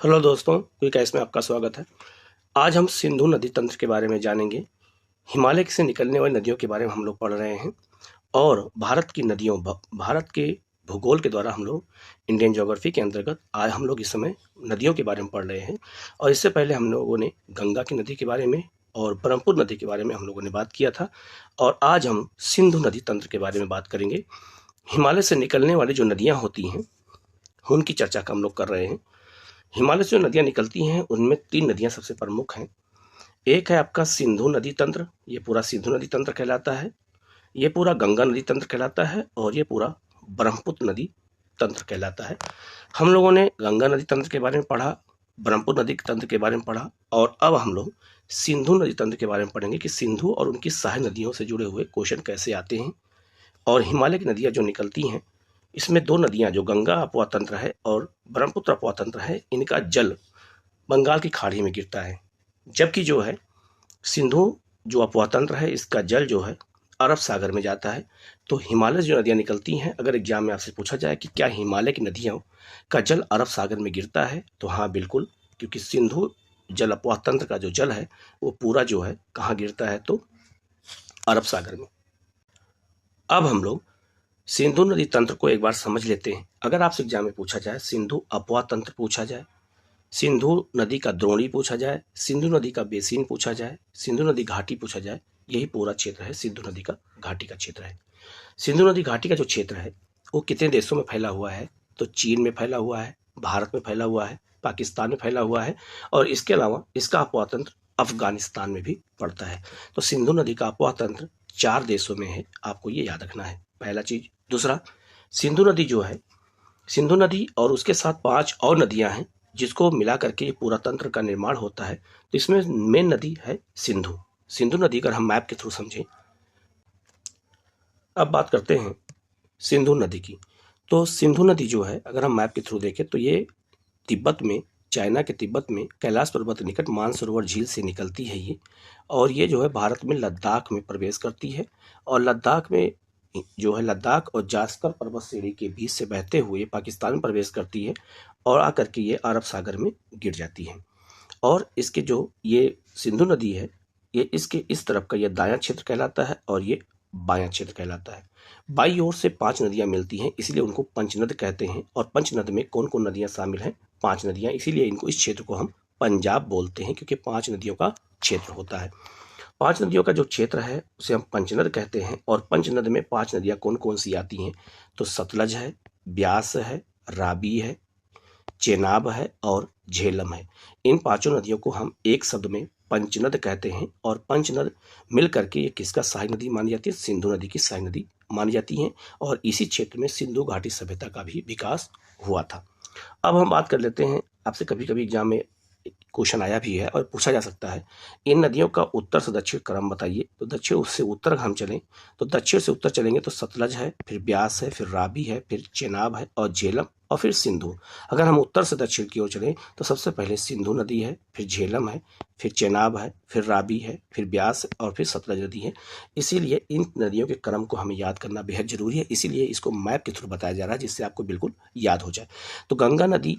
Hello दोस्तों, quick में आपका स्वागत है। आज हम सिंधु नदी तंत्र के बारे में जानेंगे। हिमालय से निकलने वाली नदियों के बारे में हम लोग पढ़ रहे हैं और भारत के भूगोल के द्वारा हम लोग इंडियन ज्योग्राफी के अंतर्गत आज हम लोग इस समय नदियों के बारे में पढ़ रहे हैं। और इससे पहले हम लोगों ने गंगा की नदी के बारे में और ब्रह्मपुत्र नदी के बारे में हम लोगों ने बात किया था। और आज हम सिंधु नदी तंत्र के बारे में बात करेंगे। हिमालय से निकलने वाली जो नदियाँ होती हैं उनकी चर्चा का हम लोग कर रहे हैं। हिमालय से जो नदियाँ निकलती हैं उनमें 3 नदियाँ सबसे प्रमुख हैं। एक है आपका सिंधु नदी तंत्र, ये पूरा सिंधु नदी तंत्र कहलाता है। ये पूरा गंगा नदी तंत्र कहलाता है और ये पूरा ब्रह्मपुत्र नदी तंत्र कहलाता है। हम लोगों ने गंगा नदी तंत्र के बारे में पढ़ा, ब्रह्मपुत्र नदी तंत्र के बारे में पढ़ा और अब हम लोग सिंधु नदी तंत्र के बारे में पढ़ेंगे कि सिंधु और उनकी सहायक नदियों से जुड़े हुए क्वेश्चन कैसे आते हैं। और हिमालय की नदियाँ जो निकलती हैं इसमें 2 नदियाँ जो गंगा अपवा तंत्र है और ब्रह्मपुत्र अपवा तंत्र है, इनका जल बंगाल की खाड़ी में गिरता है। जबकि जो है सिंधु जो अपवा तंत्र है इसका जल जो है अरब सागर में जाता है। तो हिमालय से जो नदियाँ निकलती हैं, अगर एग्जाम में आपसे पूछा जाए कि क्या हिमालय की नदियों का जल अरब सागर में गिरता है, तो हाँ बिल्कुल, क्योंकि सिंधु जल अपवा तंत्र का जो जल है वो पूरा जो है कहाँ गिरता है, तो अरब सागर में। अब हम लोग सिंधु नदी तंत्र को एक बार समझ लेते हैं। अगर आपसे एग्जाम में पूछा जाए सिंधु अपवा तंत्र पूछा जाए, सिंधु नदी का द्रोणी पूछा जाए, सिंधु नदी का बेसिन पूछा जाए, सिंधु नदी घाटी पूछा जाए, यही पूरा क्षेत्र है सिंधु नदी का घाटी का क्षेत्र है। सिंधु नदी घाटी का जो क्षेत्र है वो कितने देशों में फैला हुआ है, तो चीन में फैला हुआ है, भारत में फैला हुआ है, पाकिस्तान में फैला हुआ है और इसके अलावा इसका अपवा तंत्र अफगानिस्तान में भी पड़ता है। तो सिंधु नदी का अपवा तंत्र 4 देशों में है, आपको ये याद रखना है, पहला चीज। दूसरा, सिंधु नदी जो है, सिंधु नदी और उसके साथ 5 और नदियां हैं जिसको मिला करके ये पूरा तंत्र का निर्माण होता है। तो इसमें मेन नदी है सिंधु। सिंधु नदी अगर हम मैप के थ्रू समझें, अब बात करते हैं सिंधु नदी की। तो सिंधु नदी जो है अगर हम मैप के थ्रू देखें तो ये तिब्बत में, चाइना के तिब्बत में कैलाश पर्वत के निकट मानसरोवर झील से निकलती है ये। और ये जो है भारत में लद्दाख में प्रवेश करती है और लद्दाख में जो है लद्दाख और जास्कर पर्वत श्रेणी के बीच से बहते हुए पाकिस्तान में प्रवेश करती है और आकर के ये अरब सागर में गिर जाती है। और इसके जो ये सिंधु नदी है, ये इसके इस तरफ का ये दायां क्षेत्र कहलाता है और ये बायां क्षेत्र कहलाता है। बाई ओर से 5 नदियां मिलती हैं, इसीलिए उनको पंचनद कहते हैं। और पंचनद में कौन कौन नदियां शामिल हैं? 5 नदियां, इसीलिए इनको इस क्षेत्र को हम पंजाब बोलते हैं, क्योंकि 5 नदियों का क्षेत्र होता है। 5 नदियों का जो क्षेत्र है उसे हम पंचनद कहते हैं। और पंचनद में 5 नदियां कौन कौन सी आती हैं? तो सतलज है, ब्यास है, राबी है, चेनाब है और झेलम है। इन 5 नदियों को हम एक शब्द में पंचनद कहते हैं। और पंचनद मिल करके ये किसका सहायक नदी मानी जाती है? सिंधु नदी की सहायक नदी मानी जाती हैं। और इसी क्षेत्र में सिंधु घाटी सभ्यता का भी विकास हुआ था। अब हम बात कर लेते हैं, आपसे कभी कभी एग्जाम में क्वेश्चन आया भी है और पूछा जा सकता है, इन नदियों का उत्तर से दक्षिण क्रम बताइए। तो दक्षिण से उत्तर हम चलें तो दक्षिण से उत्तर चलेंगे तो सतलज है, फिर ब्यास है, फिर राबी है, फिर चेनाब है और झेलम और फिर सिंधु। अगर हम उत्तर से दक्षिण की ओर चलें तो सबसे पहले सिंधु नदी है, फिर झेलम है, फिर चेनाब है, फिर राबी है, फिर ब्यास और फिर सतलज नदी है। इसीलिए इन नदियों के क्रम को हमें याद करना बेहद जरूरी है, इसीलिए इसको मैप के थ्रू बताया जा रहा है जिससे आपको बिल्कुल याद हो जाए। तो गंगा नदी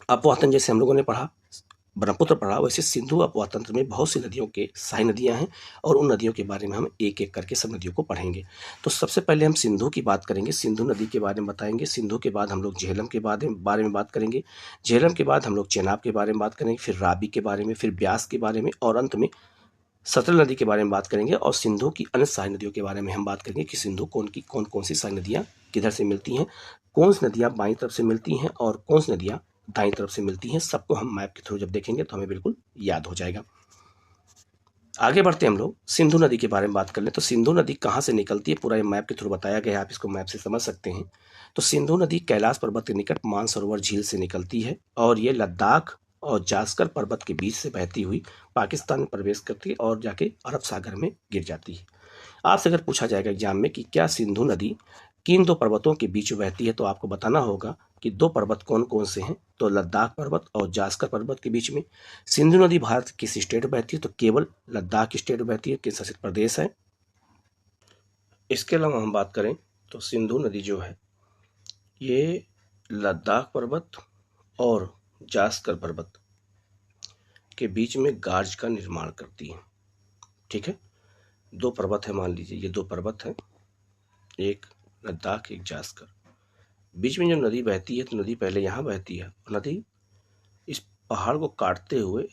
अपवा तंत्र जैसे हम लोगों ने पढ़ा, ब्रह्मपुत्र पढ़ा, वैसे सिंधु अपवा तंत्र में बहुत सी नदियों के सहायक नदियां हैं और उन नदियों के बारे में हम एक एक करके सब नदियों को पढ़ेंगे। तो सबसे पहले हम सिंधु की बात करेंगे, सिंधु नदी के बारे में बताएंगे। सिंधु के बाद हम लोग झेलम के बारे में बात करेंगे। झेलम के बाद हम लोग चेनाब के बारे में बात करेंगे, फिर राबी के बारे में, फिर ब्यास के बारे में और अंत में सतलज नदी के बारे में बात करेंगे। और सिंधु की अन्य सहायक नदियों के बारे में हम बात करेंगे कि सिंधु कौन कौन सी सहायक नदियाँ किधर से मिलती हैं, कौन सी नदियाँ बाईं तरफ से मिलती हैं और कौन सी नदियाँ दाईं तरफ से मिलती हैं। सबको हम मैप के थ्रू जब देखेंगे तो हमें बिल्कुल याद हो जाएगा। आगे बढ़ते हम लोग सिंधु नदी के बारे में बात कर लें। तो सिंधु नदी कहाँ से निकलती है, पूरा ये मैप के थ्रू बताया गया है, आप इसको मैप से समझ सकते हैं। तो सिंधु नदी कैलाश पर्वत के निकट मानसरोवर झील से निकलती है और ये लद्दाख और जास्कर पर्वत के बीच से बहती हुई पाकिस्तान में प्रवेश करती है और जाके अरब सागर में गिर जाती है। आपसे अगर पूछा जाएगा एग्जाम में कि क्या सिंधु नदी किन 2 पर्वतों के बीच बहती है, तो आपको बताना होगा कि 2 पर्वत कौन कौन से हैं। तो लद्दाख पर्वत और जास्कर पर्वत के बीच में। सिंधु नदी भारत किस स्टेट में बहती है, तो केवल लद्दाख स्टेट में बहती है, केंद्र शासित प्रदेश है। इसके अलावा हम बात करें तो सिंधु नदी जो है ये लद्दाख पर्वत और जास्कर पर्वत के बीच में गार्ज का निर्माण करती है। ठीक है, दो पर्वत है, मान लीजिए ये दो पर्वत हैं, एक लद्दाख एक जास्कर। बीच में जो नदी बहती है तो नदी पहले यहाँ बहती है, नदी इस पहाड़ को काटते हुए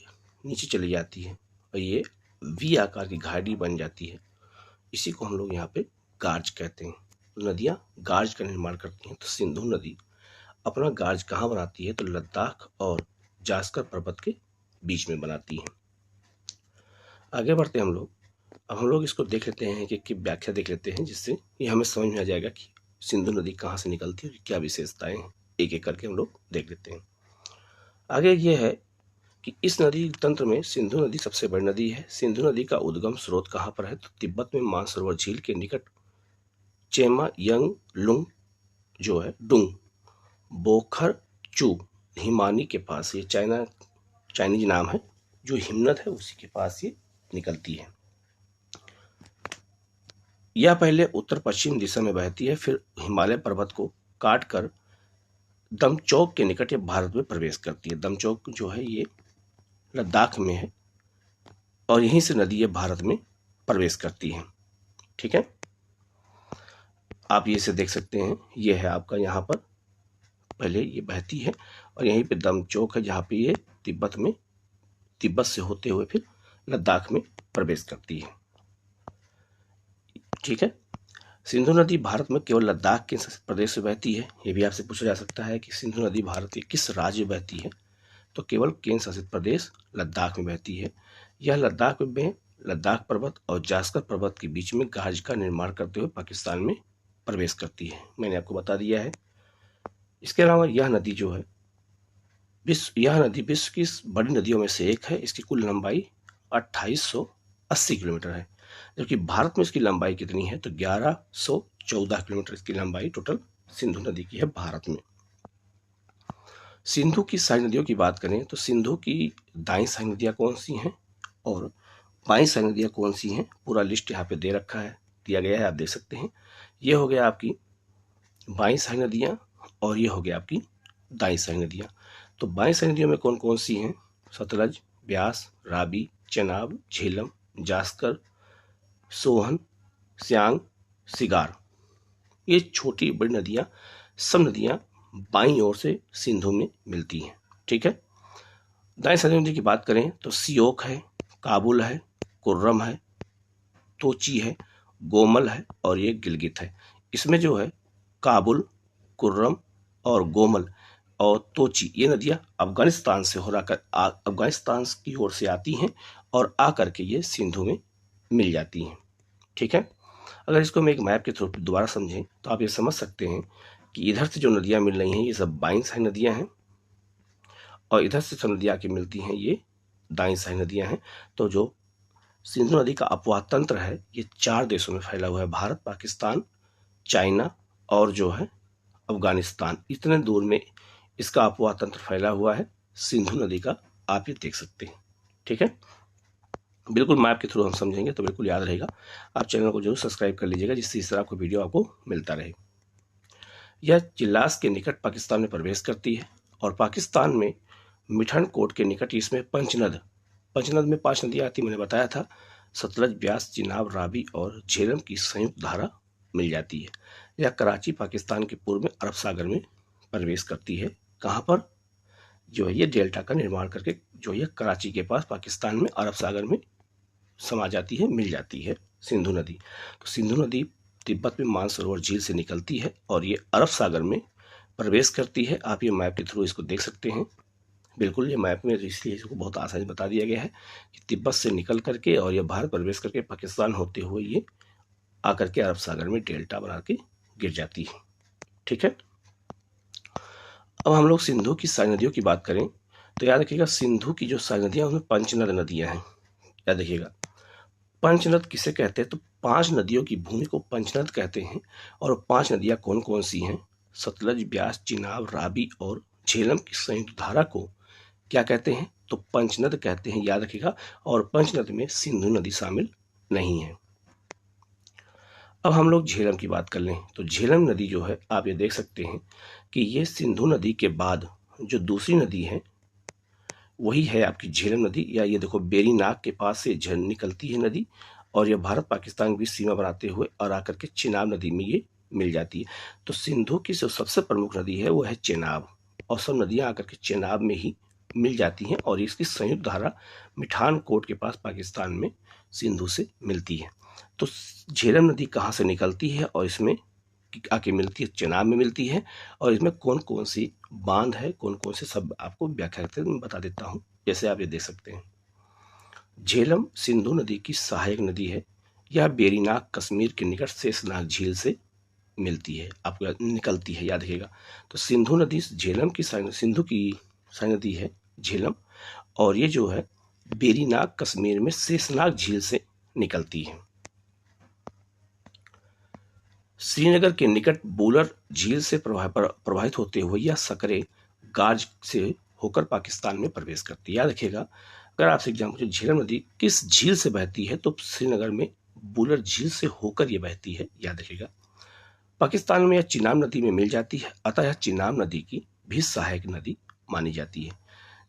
नीचे चली जाती है और ये वी आकार की घाटी बन जाती है। इसी को हम लोग यहाँ पे गार्ज कहते हैं। तो नदियाँ गार्ज का निर्माण करती हैं। तो सिंधु नदी अपना गार्ज कहाँ बनाती है? तो लद्दाख और जास्कर पर्वत के बीच में बनाती है। आगे बढ़ते हैं हम लोग। अब हम लोग इसको देख लेते हैं कि व्याख्या देख लेते हैं, जिससे ये हमें समझ में आ जाएगा कि सिंधु नदी कहाँ से निकलती है और क्या विशेषताएं हैं। एक एक करके हम लोग देख लेते हैं। आगे ये है कि इस नदी तंत्र में सिंधु नदी सबसे बड़ी नदी है। सिंधु नदी का उद्गम स्रोत कहाँ पर है? तो तिब्बत में मानसरोवर झील के निकट चेमा यंग लुंग जो है डुंग बोखर चू हिमानी के पास, ये चाइनीज नाम है, जो हिमनद है उसी के पास ये निकलती है। यह पहले उत्तर पश्चिम दिशा में बहती है, फिर हिमालय पर्वत को काट कर दमचौक के निकट ये भारत में प्रवेश करती है। दमचौक जो है ये लद्दाख में है और यहीं से नदी ये भारत में प्रवेश करती है। ठीक है, आप ये से देख सकते हैं, ये है आपका यहाँ पर पहले ये बहती है और यहीं पे दमचौक है जहाँ पे ये तिब्बत से होते हुए फिर लद्दाख में प्रवेश करती है। ठीक है, सिंधु नदी भारत में केवल लद्दाख के प्रदेश में बहती है। ये भी आपसे पूछा जा सकता है कि सिंधु नदी भारत के किस राज्य में बहती है? तो केवल केंद्र शासित प्रदेश लद्दाख में बहती है। यह लद्दाख में लद्दाख पर्वत और जास्कर पर्वत के बीच में गार्ज का निर्माण करते हुए पाकिस्तान में प्रवेश करती है। मैंने आपको बता दिया है। इसके अलावा यह नदी जो है विश्व की बड़ी नदियों में से एक है। इसकी कुल लंबाई 2880 किलोमीटर है, जबकि भारत में इसकी लंबाई कितनी है? तो 1114 किलोमीटर इसकी लंबाई टोटल सिंधु नदी की है भारत में। सिंधु की सारी नदियों की बात करें तो सिंधु की दाईं सारी नदियाँ कौन सी हैं और बाईं सारी नदियाँ कौन सी हैं, पूरा लिस्ट यहाँ पे दिया गया है, आप देख सकते हैं। ये हो गया आपकी बाईं सारी नदियाँ और ये हो गया आपकी दाईं सारी नदियाँ। तो बाईं सारी नदियों में कौन कौन सी हैं? सतलज, ब्यास, रावी, चेनाब, झेलम, जास्कर, सोहन, सियांग, सिगार। ये छोटी बड़ी नदियाँ, सब नदियाँ बाईं ओर से सिंधु में मिलती हैं। ठीक है, दाईं सारी नदी की बात करें तो सियोक है, काबुल है, कुर्रम है, तोची है, गोमल है और ये गिलगित है। इसमें जो है काबुल, कुर्रम और गोमल और तोची, ये नदियाँ अफगानिस्तान से अफगानिस्तान की ओर से आती हैं और आकर के ये सिंधु में मिल जाती हैं। ठीक है, अगर इसको हम एक मैप के थ्रू दोबारा समझें तो आप ये समझ सकते हैं कि इधर से जो नदियाँ मिल रही हैं ये सब बाईं सारी नदियाँ हैं और इधर से जो नदियाँ आके मिलती हैं ये दाईं सारी नदियाँ हैं। तो जो सिंधु नदी का अपवाह तंत्र है ये 4 देशों में फैला हुआ है, भारत, पाकिस्तान, चाइना और जो है अफगानिस्तान। इतने दूर में इसका अपवाह तंत्र फैला हुआ है सिंधु नदी का, आप ये देख सकते हैं। ठीक है, बिल्कुल मैप के थ्रू हम समझेंगे तो बिल्कुल याद रहेगा। आप चैनल को जरूर सब्सक्राइब कर लीजिएगा, जिससे इस तरह को वीडियो आपको मिलता रहे। यह चिल्लास के निकट पाकिस्तान में प्रवेश करती है और पाकिस्तान में मिठन कोट के निकट इसमें पंचनद में 5 नदियाँ आती, मैंने बताया था। सतलज, ब्यास, चिनाब, रावी और झेलम की संयुक्त धारा मिल जाती है। यह कराची पाकिस्तान के पूर्व में अरब सागर में प्रवेश करती है। कहाँ पर? जो है ये डेल्टा का निर्माण करके जो ये कराची के पास पाकिस्तान में अरब सागर में समा जाती है, मिल जाती है सिंधु नदी। तो सिंधु नदी तिब्बत में मानसरोवर झील से निकलती है और ये अरब सागर में प्रवेश करती है। आप ये मैप के थ्रू इसको देख सकते हैं। बिल्कुल ये मैप में इसलिए इसको बहुत आसानी बता दिया गया है कि तिब्बत से निकल करके और ये भारत प्रवेश करके पाकिस्तान होते हुए ये आकर के अरब सागर में डेल्टा बना के गिर जाती है। ठीक है, अब हम लोग सिंधु की सारी नदियों की बात करें तो याद रखिएगा सिंधु की जो सारी नदियाँ उसमें पंचनद नदियाँ हैं। याद रखिएगा पंचनद किसे कहते हैं? तो 5 नदियों की भूमि को पंचनद कहते हैं। और 5 नदियाँ कौन कौन सी हैं? सतलज, ब्यास, चिनाब, रावी और झेलम की संयुक्त धारा को क्या कहते हैं? तो पंचनद कहते हैं, याद रखिएगा। और पंचनद में सिंधु नदी शामिल नहीं है। अब हम लोग झेलम की बात कर लें तो झेलम नदी जो है आप ये देख सकते हैं कि ये सिंधु नदी के बाद जो दूसरी नदी है वही है आपकी झेलम नदी, या ये देखो बेरीनाग के पास से निकलती है नदी, और यह भारत पाकिस्तान के बीच सीमा बनाते हुए और आकर के चिनाब नदी में ये मिल जाती है। तो सिंधु की जो सबसे प्रमुख नदी है वो है चेनाब, और सब नदियां आकर के चेनाब में ही मिल जाती हैं, और इसकी संयुक्त धारा मिठान कोट के पास पाकिस्तान में सिंधु से मिलती है। तो झेलम नदी कहाँ से निकलती है और इसमें आके मिलती है, चेनाब में मिलती है, और इसमें कौन कौन सी बांध है, कौन कौन से, सब आपको व्याख्या करके मैं बता देता हूँ। जैसे आप ये देख सकते हैं, झेलम सिंधु नदी की सहायक नदी है। यह बेरीनाग कश्मीर के निकट शेषनाग झील से मिलती है, आपको निकलती है, याद रखिएगा। तो सिंधु नदी झेलम की सिंधु की सहायक नदी है झेलम, और ये जो है बेरीनाग कश्मीर में शेषनाग झील से निकलती है। श्रीनगर के निकट बुलर झील से प्रवाहित होते हुए यह सकरे गाज से होकर पाकिस्तान में प्रवेश करती है। याद रखिएगा, अगर आपसे एग्जाम पूछे झेलम नदी किस झील से बहती है, तो श्रीनगर में बुलर झील से होकर यह बहती है, याद रखिएगा। पाकिस्तान में यह चिनाब नदी में मिल जाती है, अतः यह चिनाब नदी की भी सहायक नदी मानी जाती है।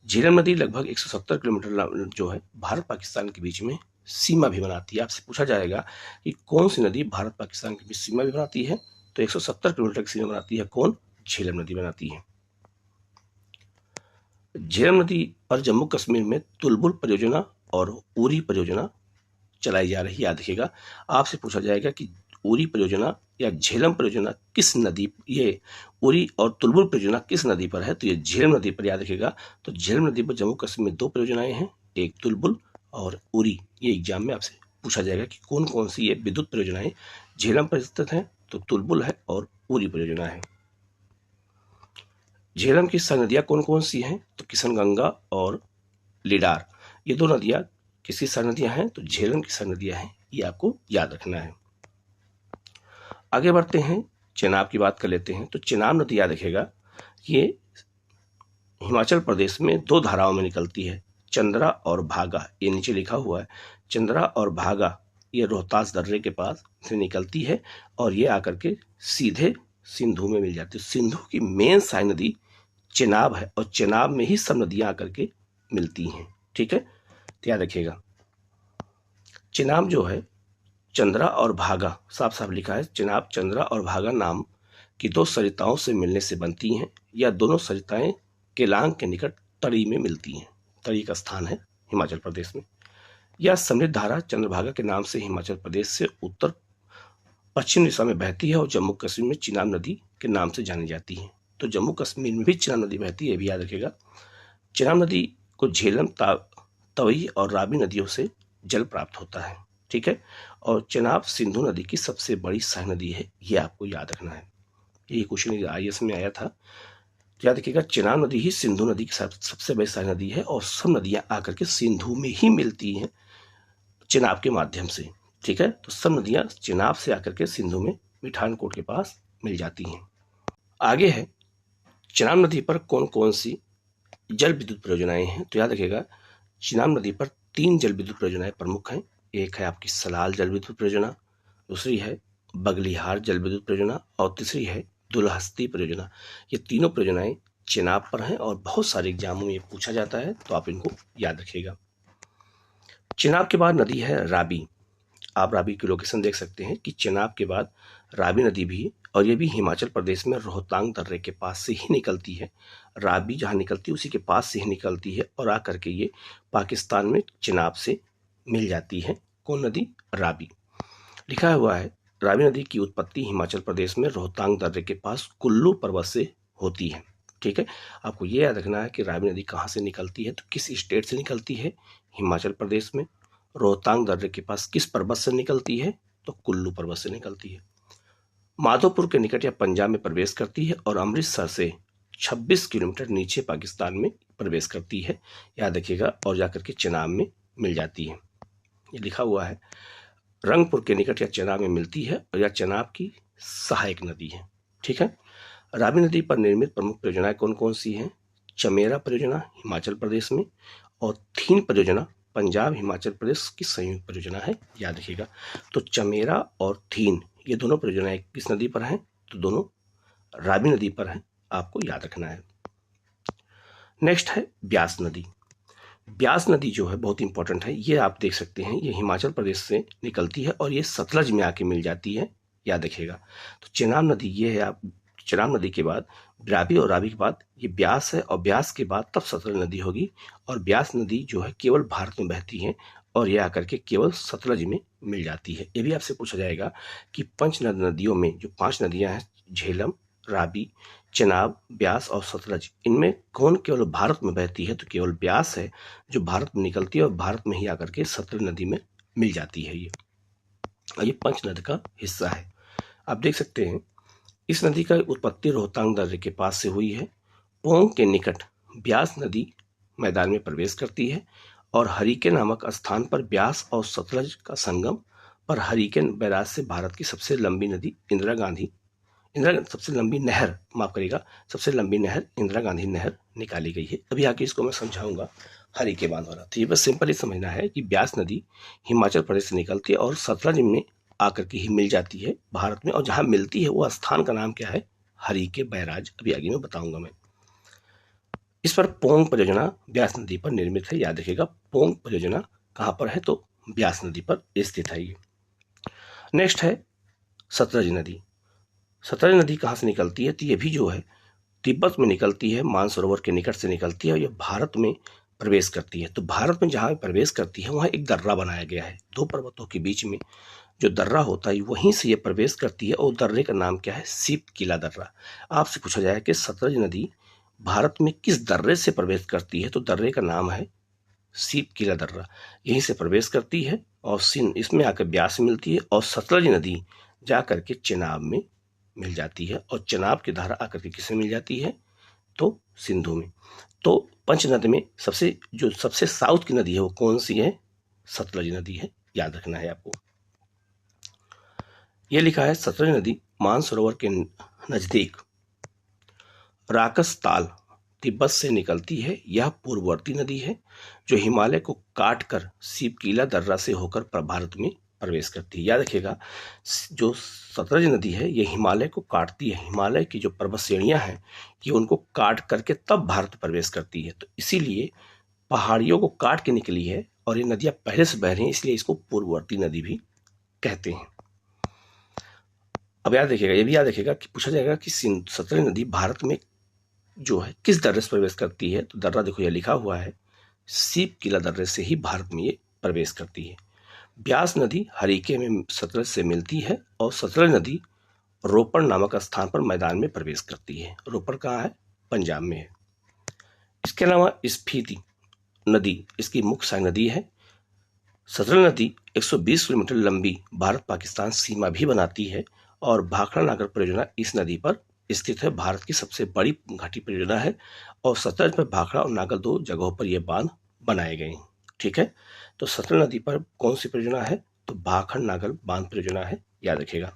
झेलम नदी लगभग 170 किलोमीटर जो है भारत पाकिस्तान के बीच में सीमा भी बनाती है। आपसे पूछा जाएगा कि कौन सी नदी भारत पाकिस्तान के बीच सीमा भी बनाती है, तो 170 किलोमीटर की सीमा बनाती है कौन? झेलम नदी बनाती है। झेलम नदी पर जम्मू कश्मीर में तुलबुल परियोजना और उरी परियोजना चलाई जा रही है, याद रखिएगा। आपसे पूछा जाएगा कि उरी परियोजना या झेलम परियोजना किस नदी, ये उरी और तुलबुल परियोजना किस नदी पर है, तो ये झेलम नदी पर, याद रखिएगा। तो झेलम नदी पर जम्मू कश्मीर में दो परियोजनाएं हैं, एक तुलबुल और उरी। ये एग्जाम में आपसे पूछा जाएगा कि कौन कौन सी ये विद्युत परियोजनाएं झेलम पर स्थित है, तो तुलबुल है और उरी परियोजना है। झेलम की सह नदियां कौन कौन सी हैं, तो किशनगंगा और लिडार, ये दो नदियां किसकी सह नदियां हैं, तो झेलम की सह नदियां हैं, ये आपको याद रखना है। आगे बढ़ते हैं, चेनाब की बात कर लेते हैं। तो चेनाब नदी याद रखिएगा, ये हिमाचल प्रदेश में दो धाराओं में निकलती है, चंद्रा और भागा। ये नीचे लिखा हुआ है, चंद्रा और भागा, ये रोहतास दर्रे के पास से निकलती है, और ये आकर के सीधे सिंधु में मिल जाती है। सिंधु की मेन सहायक नदी चेनाब है, और चेनाब में ही सब नदियां आकर के मिलती हैं, ठीक है। तो याद रखिएगा, चेनाब जो है चंद्रा और भागा, साफ साफ लिखा है, चेनाब चंद्रा और भागा नाम की दो सरिताओं से मिलने से बनती हैं। यह दोनों सरिताएं केलांग के निकट तड़ी में मिलती हैं। तड़ी का स्थान है हिमाचल प्रदेश में। यह समृद्ध धारा चंद्रभागा के नाम से हिमाचल प्रदेश से उत्तर पश्चिम दिशा में बहती है, और जम्मू कश्मीर में चिनाब नदी के नाम से जानी जाती है। तो जम्मू कश्मीर में भी चिनाब नदी बहती है, भी याद रखिएगा। चिनाब नदी को झेलम, तवई और रावी नदियों से जल प्राप्त होता है, ठीक है। और चेनाब सिंधु नदी की सबसे बड़ी सहायक नदी है, ये आपको याद रखना है। ये क्वेश्चन IAS में आया था, तो याद रखिएगा, चेनाब नदी ही सिंधु नदी की सबसे बड़ी सहायक नदी है, और सब नदियां आकर के सिंधु में ही मिलती हैं चेनाब के माध्यम से, ठीक है। तो सब नदियां चेनाब से आकर के सिंधु में मिठान कोट के पास मिल जाती हैं। आगे है, चेनाब नदी पर कौन कौन सी जल विद्युत परियोजनाएं हैं, तो याद रखिएगा, चेनाब नदी पर 3 जल विद्युत परियोजनाएं प्रमुख हैं। एक है आपकी सलाल जल विद्युत परियोजना, दूसरी है बगलिहार जल विद्युत परियोजना, और तीसरी है दुलहस्ती परियोजना। ये तीनों परियोजनाएं चेनाब पर हैं, और बहुत सारे एग्जामों में ये पूछा जाता है, तो आप इनको याद रखिएगा। चेनाब के बाद नदी है रावी। आप रावी की लोकेशन देख सकते हैं कि चेनाब के बाद रावी नदी भी, और ये भी हिमाचल प्रदेश में रोहतांग दर्रे के पास से ही निकलती है। रावी जहाँ निकलती है उसी के पास से ही निकलती है, और आकर के ये पाकिस्तान में चेनाब से मिल जाती है। कौन नदी? रावी। लिखा हुआ है, रावी नदी की उत्पत्ति हिमाचल प्रदेश में रोहतांग दर्रे के पास कुल्लू पर्वत से होती है, ठीक है। आपको ये याद रखना है कि रावी नदी कहाँ से निकलती है, तो किस स्टेट से निकलती है? हिमाचल प्रदेश में। रोहतांग दर्रे के पास किस पर्वत से निकलती है? तो कुल्लू पर्वत से निकलती है। माधोपुर के निकट या पंजाब में प्रवेश करती है, और अमृतसर से 26 किलोमीटर नीचे पाकिस्तान में प्रवेश करती है, याद रखिएगा, और जाकर के चेनाब में मिल जाती है। ये लिखा हुआ है, रंगपुर के निकट या चेनाब में मिलती है, और यह चेनाब की सहायक नदी है, ठीक है। रावी नदी पर निर्मित प्रमुख परियोजनाएं कौन कौन सी हैं? चमेरा परियोजना हिमाचल प्रदेश में, और थीन परियोजना पंजाब हिमाचल प्रदेश की संयुक्त परियोजना है, याद रखिएगा। तो चमेरा और थीन ये दोनों परियोजनाएं किस नदी पर हैं? तो दोनों रावी नदी पर हैं, आपको याद रखना है। नेक्स्ट है ब्यास नदी। ब्यास नदी जो है बहुत इंपॉर्टेंट है, ये आप देख सकते हैं, ये हिमाचल प्रदेश से निकलती है और ये सतलज में आके मिल जाती है, याद रखिएगा। तो चेनाब नदी ये है, आप चेनाब नदी के बाद रावी और रावी के बाद ये ब्यास है और ब्यास के बाद तब सतलज नदी होगी। और ब्यास नदी जो है केवल भारत में बहती है और ये आकर के केवल सतलज में मिल जाती है। ये भी आपसे पूछा जाएगा कि पंच नदियों में जो 5 नदियां हैं, झेलम, रावी, चेनाब, ब्यास और सतलज, इनमें कौन केवल भारत में बहती है? तो केवल ब्यास है जो भारत में निकलती है और भारत में ही आकर के सतलज नदी में मिल जाती है ये। और ये पंच नदी का हिस्सा है। आप देख सकते हैं इस नदी का उत्पत्ति रोहतांग दर्रे के पास से हुई है। पोंग के निकट ब्यास नदी मैदान में प्रवेश करती है और हरिके नामक स्थान पर ब्यास और सतलज का संगम पर हरिके बैराज से भारत की सबसे लंबी नदी सबसे लंबी नहर, माफ करिएगा, सबसे लंबी नहर इंदिरा गांधी नहर निकाली गई है। अभी आगे इसको मैं समझाऊंगा हरिके बांध वाला। तो ये बस सिंपल ही समझना है कि ब्यास नदी हिमाचल प्रदेश से निकलती है और सतलज में आकर के ही मिल जाती है भारत में, और जहां मिलती है वो स्थान का नाम क्या है? हरिके बैराज। अभी आगे मैं बताऊंगा मैं। इस पर पोंग परियोजना ब्यास नदी पर निर्मित है, याद रखिएगा। पोंग परियोजना कहां पर है? तो ब्यास नदी पर स्थित है ये। नेक्स्ट है सतलज नदी। सतलज नदी कहाँ से निकलती है? तो ये भी जो है तिब्बत में निकलती है, मानसरोवर के निकट से निकलती है और ये भारत में प्रवेश करती है। तो भारत में जहाँ प्रवेश करती है वहाँ एक दर्रा बनाया गया है, 2 पर्वतों के बीच में जो दर्रा होता है वहीं से ये प्रवेश करती है और दर्रे का नाम क्या है? सीप किला दर्रा। आपसे पूछा जाए कि सतलज नदी भारत में किस दर्रे से प्रवेश करती है? तो दर्रे का नाम है सीप किला दर्रा। यहीं से प्रवेश करती है और सिंध इसमें आकर ब्यास में मिलती है और सतलज नदी जा करके चेनाब में मिल जाती है और चेनाब की धारा आकर के किसमें मिल जाती है? तो सिंधु में। तो पंच नदी में सबसे साउथ की नदी है वो कौन सी है? सतलज नदी है, याद रखना है आपको। ये लिखा है सतलज नदी मानसरोवर के नजदीक राकसताल तिब्बत से निकलती है। यह पूर्ववर्ती नदी है जो हिमालय को काटकर सीपकीला दर्रा से होकर भारत में प्रवेश करती है। याद रखिएगा जो सतलज नदी है ये हिमालय को काटती है, हिमालय की जो पर्वत श्रेणियां हैं ये उनको काट करके तब भारत प्रवेश करती है। तो इसीलिए पहाड़ियों को काट के निकली है और ये नदियां पहले से बह रही हैं, इसलिए इसको पूर्ववर्ती नदी भी कहते हैं। अब याद रखिएगा, ये भी याद रखिएगा कि पूछा जाएगा कि सतलज नदी भारत में जो है किस दर्रे से प्रवेश करती है? तो दर्रा देखो ये लिखा हुआ है, सीप किला दर्रे से ही भारत में ये प्रवेश करती है। ब्यास नदी हरिके में सतलज से मिलती है और सतलज नदी रोपड़ नामक स्थान पर मैदान में प्रवेश करती है। रोपड़ कहाँ है? पंजाब में है। इसके अलावा स्पीति नदी इसकी मुख्य सहायक नदी है। सतलज नदी 120 किलोमीटर लंबी भारत पाकिस्तान सीमा भी बनाती है और भाखड़ा नागर परियोजना इस नदी पर स्थित है। भारत की सबसे बड़ी घाटी परियोजना है और सतलज पर भाखड़ा और नागल 2 जगहों पर यह बांध बनाए गए हैं। ठीक है, तो सतलज नदी पर कौन सी परियोजना है? तो भाखड़ नागल बांध परियोजना है, याद रखिएगा।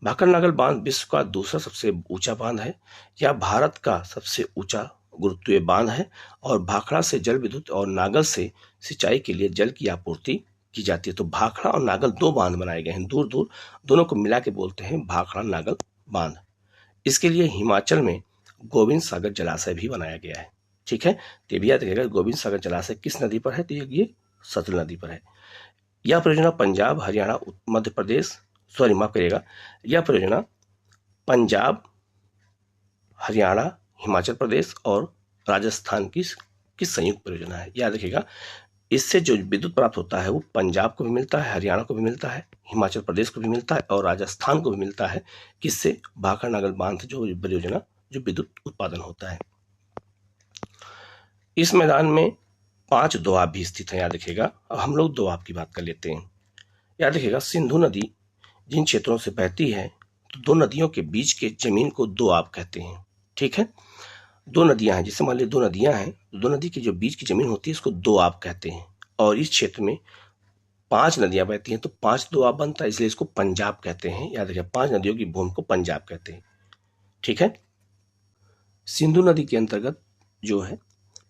भाखड़ नागल बांध विश्व का दूसरा सबसे ऊंचा बांध है। यह भारत का सबसे ऊंचा गुरुत्वीय बांध है और भाखड़ा से जल विद्युत और नागल से सिंचाई के लिए जल की आपूर्ति की जाती है। तो भाखड़ा और नागल 2 बांध बनाए गए हैं, दूर दूर, दोनों को मिला के बोलते हैं भाखड़ा नागल बांध। इसके लिए हिमाचल में गोविंद सागर जलाशय भी बनाया गया है। ठीक है, तो ये भी याद रखिएगा गोविंद सागर जलाशय किस नदी पर है? तो ये सतलज नदी पर है। यह परियोजना पंजाब, हरियाणा, मध्य प्रदेश, सॉरी माफ करिएगा, यह परियोजना पंजाब, हरियाणा, हिमाचल प्रदेश और राजस्थान की संयुक्त परियोजना है, याद रखिएगा। इससे जो विद्युत प्राप्त होता है वो पंजाब को भी मिलता है, हरियाणा को भी मिलता है, हिमाचल प्रदेश को भी मिलता है और राजस्थान को भी मिलता है। किससे? भाखड़ नागल बांध जो परियोजना जो विद्युत उत्पादन होता है। इस मैदान में 5 दोआब भी स्थित हैं, याद रखिएगा। अब हम लोग दोआब की बात कर लेते हैं। याद रखिएगा सिंधु नदी जिन क्षेत्रों से बहती है तो 2 नदियों के बीच के जमीन को दोआब कहते हैं। ठीक है, 2 नदियां हैं, जैसे मान लीजिए 2 नदियां हैं, 2 नदी की जो बीच की जमीन होती है इसको दोआब कहते हैं। और इस क्षेत्र में 5 नदियां बहती हैं तो 5 दोआब बनता है, इसलिए इसको पंजाब कहते हैं। याद रखिए 5 नदियों की भूमि को पंजाब कहते हैं। ठीक है, सिंधु नदी के अंतर्गत जो है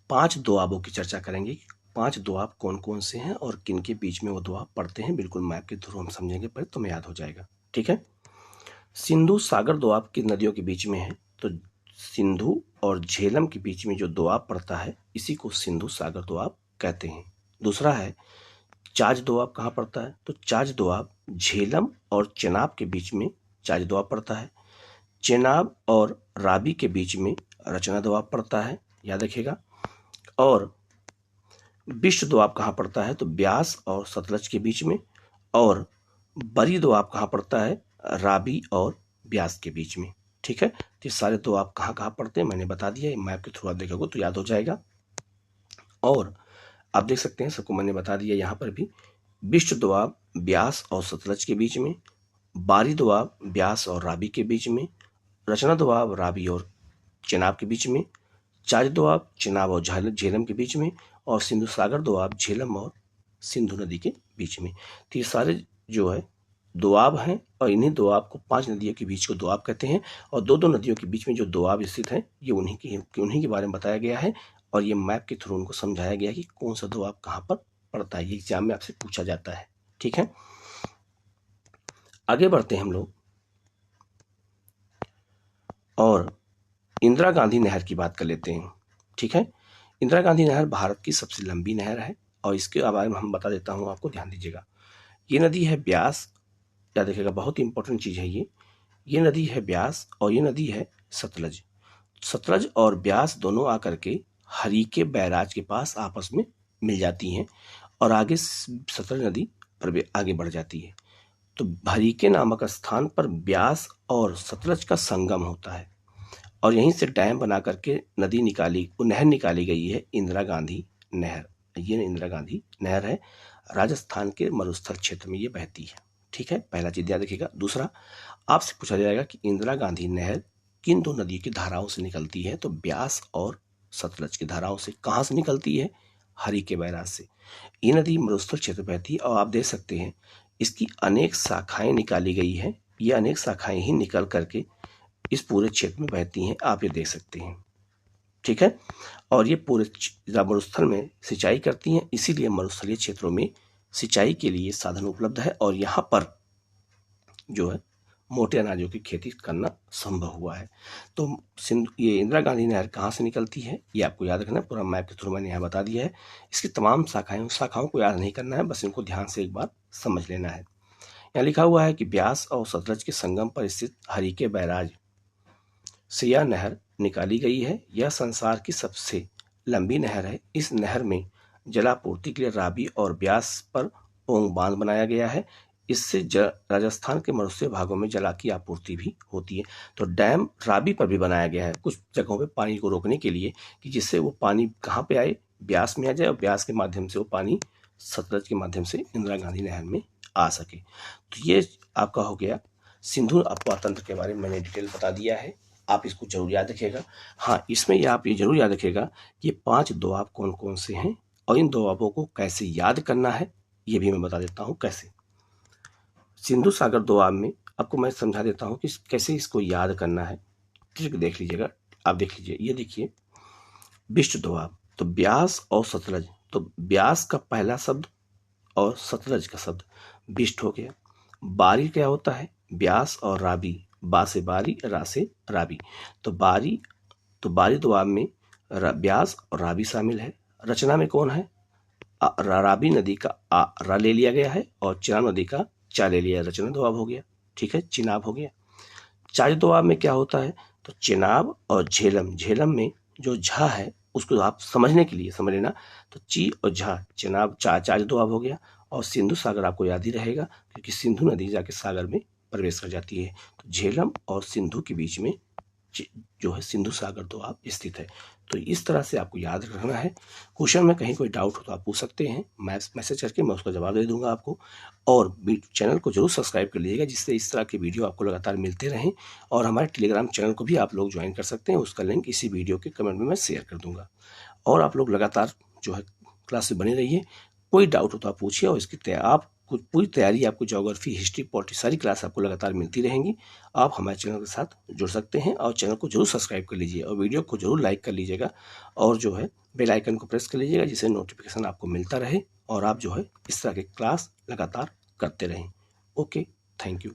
5 दोआबों की चर्चा करेंगे। 5 दोआब कौन कौन से हैं और किन के बीच में वो दोआब पड़ते हैं, बिल्कुल मैप के थ्रू हम समझेंगे, पहले तुम्हें याद हो जाएगा। ठीक है, सिंधु सागर दोआब की नदियों के बीच में है। तो सिंधु और झेलम के बीच में जो दोआब पड़ता है इसी को सिंधु सागर दोआब कहते हैं। दूसरा है चाज दोआब कहाँ पड़ता है, तो चाज दोआब झेलम और चेनाब के बीच में चाज दोआब पड़ता है। चेनाब और रावी के बीच में रचना दोआब पड़ता है, याद रखिएगा। और बिष्ट दोआब कहाँ पड़ता है, तो ब्यास और सतलज के बीच में। और बरी दोआब कहाँ पड़ता है, रावी और ब्यास के बीच में। ठीक है, तो ये सारे दोआब कहाँ कहाँ पड़ते हैं मैंने बता दिया, मैप के थ्रू आप देखोगे तो याद हो जाएगा। और आप देख सकते हैं सबको मैंने बता दिया यहाँ पर भी, बिष्ट दोआब ब्यास और सतलज के बीच में, बारी दोआब ब्यास और रावी के बीच में, रचना दोआब रावी और चेनाब के बीच में, चाज दोआब चेनाब और झेलम के बीच में, और सिंधु सागर दोआब झेलम और सिंधु नदी के बीच में। तो ये सारे जो है दोआब हैं, और इन्हीं दोआब को 5 नदियों के बीच को दोआब कहते हैं। और दो नदियों के बीच में जो दोआब स्थित हैं ये उन्हीं के बारे में बताया गया है, और ये मैप के थ्रू उनको समझाया गया कि कौन सा दोआब कहाँ पर पड़ता है। ये एग्जाम में आपसे पूछा जाता है। ठीक है, आगे बढ़ते हैं हम लोग और इंदिरा गांधी नहर की बात कर लेते हैं। ठीक है, इंदिरा गांधी नहर भारत की सबसे लंबी नहर है, और इसके बारे में हम बता देता हूँ आपको, ध्यान दीजिएगा। ये नदी है ब्यास, याद रखिएगा बहुत ही इंपॉर्टेंट चीज़ है ये नदी है ब्यास, और ये नदी है सतलज। सतलज और ब्यास दोनों आकर के हरीके बैराज के पास आपस में मिल जाती हैं, और आगे सतलज नदी पर आगे बढ़ जाती है। तो हरीके नामक स्थान पर ब्यास और सतलज का संगम होता है, और यहीं से डैम बना करके नहर निकाली गई है, इंदिरा गांधी नहर। ये इंदिरा गांधी नहर है, राजस्थान के मरुस्थल क्षेत्र में ये बहती है। ठीक है, पहला चीज याद रखिएगा। दूसरा, आपसे पूछा जाएगा कि इंदिरा गांधी नहर किन दो नदी की धाराओं से निकलती है, तो ब्यास और सतलज की धाराओं से। कहाँ से निकलती है, हरीके बैराज से। ये नदी मरुस्थल क्षेत्र बहती है, और आप देख सकते हैं इसकी अनेक शाखाएं निकाली गई है। ये अनेक शाखाएं ही निकल करके इस पूरे क्षेत्र में बहती हैं, आप ये देख सकते हैं। ठीक है, और ये पूरे मरुस्थल में सिंचाई करती हैं, इसीलिए मरुस्थलीय क्षेत्रों में सिंचाई के लिए साधन उपलब्ध है, और यहाँ पर जो है मोटे अनाजों की खेती करना संभव हुआ है। तो ये इंदिरा गांधी नहर कहाँ से निकलती है ये आपको याद रखना है, पूरा मैप के थ्रू मैंने यहाँ बता दिया है। इसकी तमाम शाखाओं को याद नहीं करना है, बस इनको ध्यान से एक बार समझ लेना है। यहाँ लिखा हुआ है कि ब्यास और सतलज के संगम पर स्थित हरीके बैराज से यह नहर निकाली गई है। यह संसार की सबसे लंबी नहर है। इस नहर में जलापूर्ति के लिए रावी और ब्यास पर ओंग बांध बनाया गया है। इससे राजस्थान के मरुस्थलीय भागों में जला की आपूर्ति भी होती है। तो डैम रावी पर भी बनाया गया है कुछ जगहों पे पानी को रोकने के लिए, कि जिससे वो पानी कहाँ पे आए, ब्यास में आ जाए, और ब्यास के माध्यम से वो पानी सतलज के माध्यम से इंदिरा गांधी नहर में आ सके। तो ये आपका हो गया सिंधु अपवाह तंत्र के बारे में मैंने डिटेल बता दिया है, आप इसको जरूर याद रखिएगा। हाँ, इसमें आप ये जरूर याद रखिएगा कि 5 दोआब कौन कौन से हैं, और इन दोआबों को कैसे याद करना है ये भी मैं बता देता हूँ कैसे। सिंधु सागर दोआब में आपको मैं समझा देता हूँ कि कैसे इसको याद करना है। ठीक, देख लीजिएगा, आप देख लीजिए, ये देखिए बिष्ट दोआब, तो ब्यास और सतलज, तो ब्यास का पहला शब्द और सतलज का शब्द बिष्ट हो गया। बारी क्या होता है, ब्यास और रावी, बा से बारी, रा से रावी। तो बारी दोआब में ब्यास और रावी शामिल है। रचना में कौन है, रावी नदी का रा ले लिया गया है, और चेनाब नदी का चा ले लिया, रचना दोआब हो गया। ठीक है, चिनाब हो गया। चाज दोआब में क्या होता है, तो चेनाब और झेलम में जो झा है उसको आप समझने के लिए समझ लेना, तो ची और झा चेनाब चाज दोआब हो गया। और सिंधु सागर आपको याद ही रहेगा, क्योंकि सिंधु नदी जाके सागर में प्रवेश कर जाती है। तो झेलम और सिंधु के बीच में जो है सिंधु सागर दोआब स्थित है। तो इस तरह से आपको याद रखना है। क्वेश्चन में कहीं कोई डाउट हो तो आप पूछ सकते हैं, मैसेज करके मैं उसका जवाब दे दूंगा आपको। और चैनल को जरूर सब्सक्राइब कर लीजिएगा, जिससे इस तरह के वीडियो आपको लगातार मिलते रहें। और हमारे टेलीग्राम चैनल को भी आप लोग ज्वाइन कर सकते हैं, उसका लिंक इसी वीडियो के कमेंट में मैं शेयर कर दूंगा। और आप लोग लगातार जो है क्लास में बने रहिए। कोई डाउट हो तो आप पूछिए, और इसकी आप पूरी तैयारी आपको ज्योग्राफी, हिस्ट्री, पॉलिटी सारी क्लास आपको लगातार मिलती रहेंगी। आप हमारे चैनल के साथ जुड़ सकते हैं, और चैनल को जरूर सब्सक्राइब कर लीजिए, और वीडियो को जरूर लाइक कर लीजिएगा, और जो है बेल आइकन को प्रेस कर लीजिएगा, जिससे नोटिफिकेशन आपको मिलता रहे, और आप जो है इस तरह के क्लास लगातार करते रहें। Okay, thank you.